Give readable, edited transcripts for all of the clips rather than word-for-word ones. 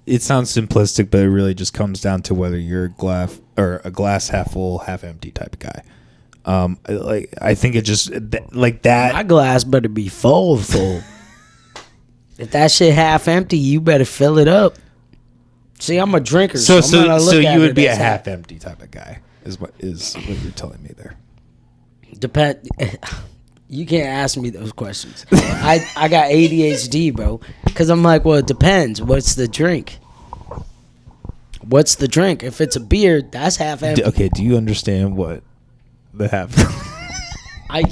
it sounds simplistic, but it really just comes down to whether you're a glass half full, half empty type of guy. I think it just like that. My glass better be full. If that shit half empty, you better fill it up. See, I'm a drinker, so you would be a half empty type of guy. Is what you're telling me there. You can't ask me those questions. I got ADHD, bro. Because I'm like, well, it depends. What's the drink? If it's a beer, that's half empty. Okay, do you understand what the half? I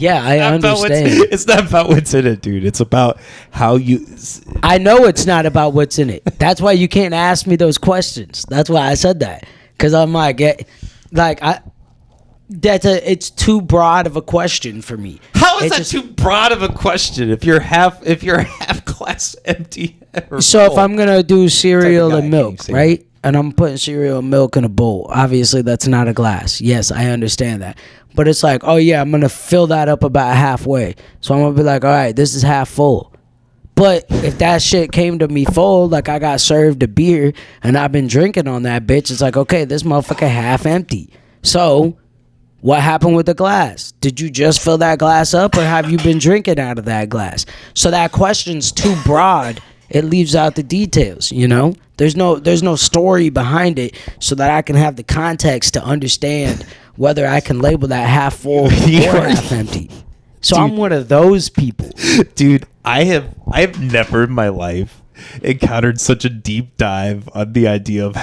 understand. It's not about what's in it, dude. It's about how you. I know it's not about what's in it. That's why you can't ask me those questions. That's why I said that. Because I'm like, it's too broad of a question for me. How is that too broad of a question? If you're half glass empty. So if I'm gonna do cereal and milk, right? And I'm putting cereal and milk in a bowl. Obviously, that's not a glass. Yes, I understand that. But it's like, oh yeah, I'm gonna fill that up about halfway. So I'm gonna be like, all right, this is half full. But if that shit came to me full, like I got served a beer and I've been drinking on that bitch, it's like, okay, this motherfucker half empty. So what happened with the glass? Did you just fill that glass up or have you been drinking out of that glass? So that question's too broad. It leaves out the details, you know? There's no story behind it so that I can have the context to understand whether I can label that half full or half empty. So dude, I'm one of those people. Dude, I have never in my life encountered such a deep dive on the idea of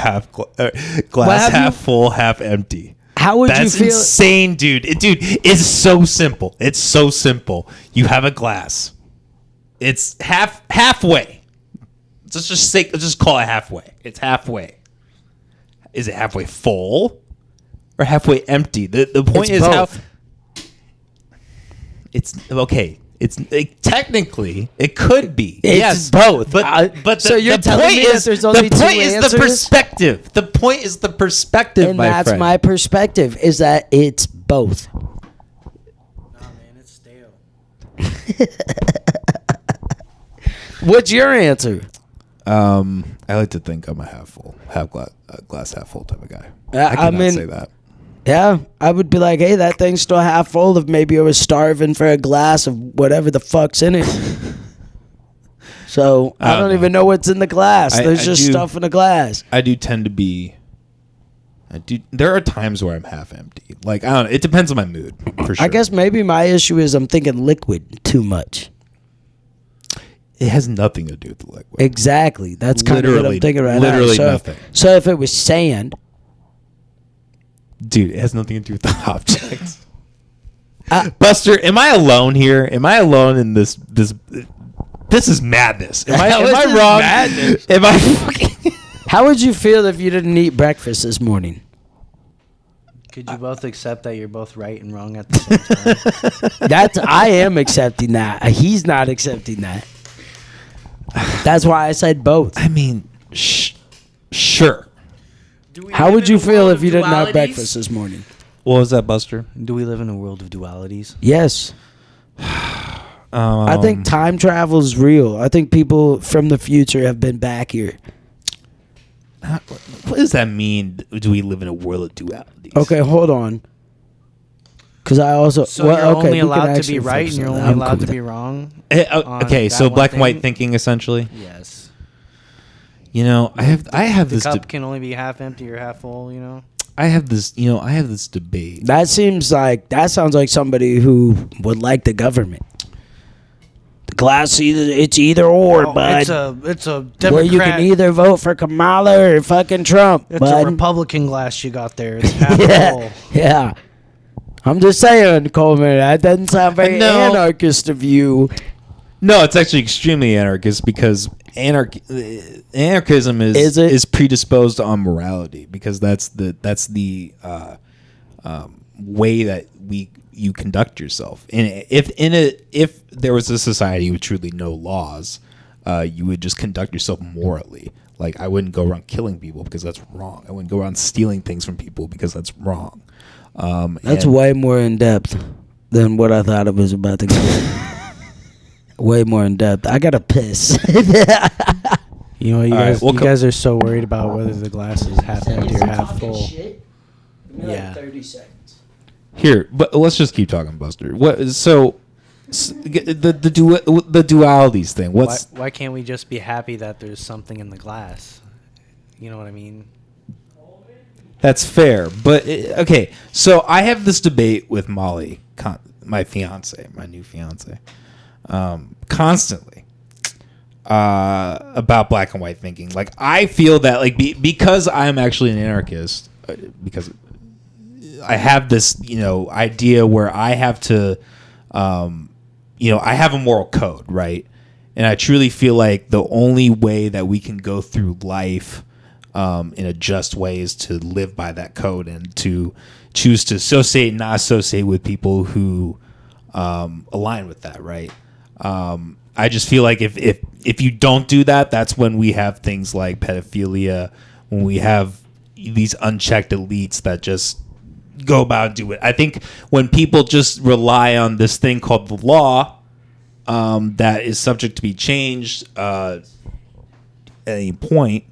glass half full, half empty. How would you feel? That's insane, dude. It's so simple. It's so simple. You have a glass. It's halfway. Let's just call it halfway. It's halfway. Is it halfway full or halfway empty? The point is both. How it's okay. It's technically it could be. It's both. But so you're telling me that there's only two answers? The perspective. The point is the perspective, and my that's friend. My perspective is that it's both. Nah, man, it's stale. What's your answer? I like to think I'm a glass half full type of guy. I cannot say that. Yeah, I would be like, hey, that thing's still half full. If maybe I was starving for a glass of whatever the fuck's in it. So I don't even know what's in the glass. There's just stuff in the glass. I do tend to be. There are times where I'm half empty. Like, I don't know. It depends on my mood, for sure. I guess maybe my issue is I'm thinking liquid too much. It has nothing to do with the liquid. Exactly. That's kind of what I'm thinking right now. Literally nothing. So if it was sand. Dude, it has nothing to do with the object. Buster, am I alone here? Am I alone in this? This is madness. Am I wrong? Madness? Am I fucking... How would you feel if you didn't eat breakfast this morning? Could you both accept that you're both right and wrong at the same time? I am accepting that. He's not accepting that. That's why I said both. I mean, sure. How would you feel if you didn't have breakfast this morning? What was that, Buster? Do we live in a world of dualities? Yes. I think time travel is real. I think people from the future have been back here. What does that mean? Do we live in a world of dualities? Okay, hold on. Because I also... So you're only allowed to be right and you're only allowed to be wrong? Okay, so black and white thinking, essentially? Yes. You know, I have this... The cup can only be half empty or half full, you know? I have this debate. That sounds like somebody who would like the government. The glass, it's either or, bud. It's a Democrat. Where you can either vote for Kamala or fucking Trump, It's bud. a Republican glass you got there. It's half full. Yeah. I'm just saying, Coleman, that doesn't sound very anarchist of you. No, it's actually extremely anarchist because anarchism is predisposed on morality because that's the way that you conduct yourself. And if there was a society with truly no laws, you would just conduct yourself morally. Like, I wouldn't go around killing people because that's wrong. I wouldn't go around stealing things from people because that's wrong. That's way more in depth than what I thought it was about to go. Way more in depth. I gotta piss. You know, All right, you guys are so worried about whether the glass is half empty or half full. Yeah. 30 seconds. Here, but let's just keep talking, Buster. What? So, the dualities thing. Why can't we just be happy that there's something in the glass? You know what I mean? That's fair, but okay. So I have this debate with Molly, my fiance, my new fiance, constantly about black and white thinking. Like I feel that because I'm actually an anarchist, because I have this idea where I have to, I have a moral code, right? And I truly feel like the only way that we can go through life in a just way is to live by that code and to choose to associate and not associate with people who align with that, right? I just feel like if you don't do that, that's when we have things like pedophilia, when we have these unchecked elites that just go about and do it. I think when people just rely on this thing called the law that is subject to be changed at any point,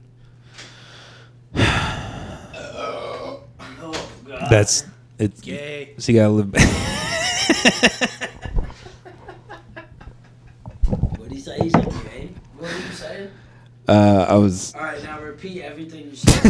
that's it. Gay. So you gotta live. What did he say? He said gay. What did you say? I was. All right, now repeat everything you said.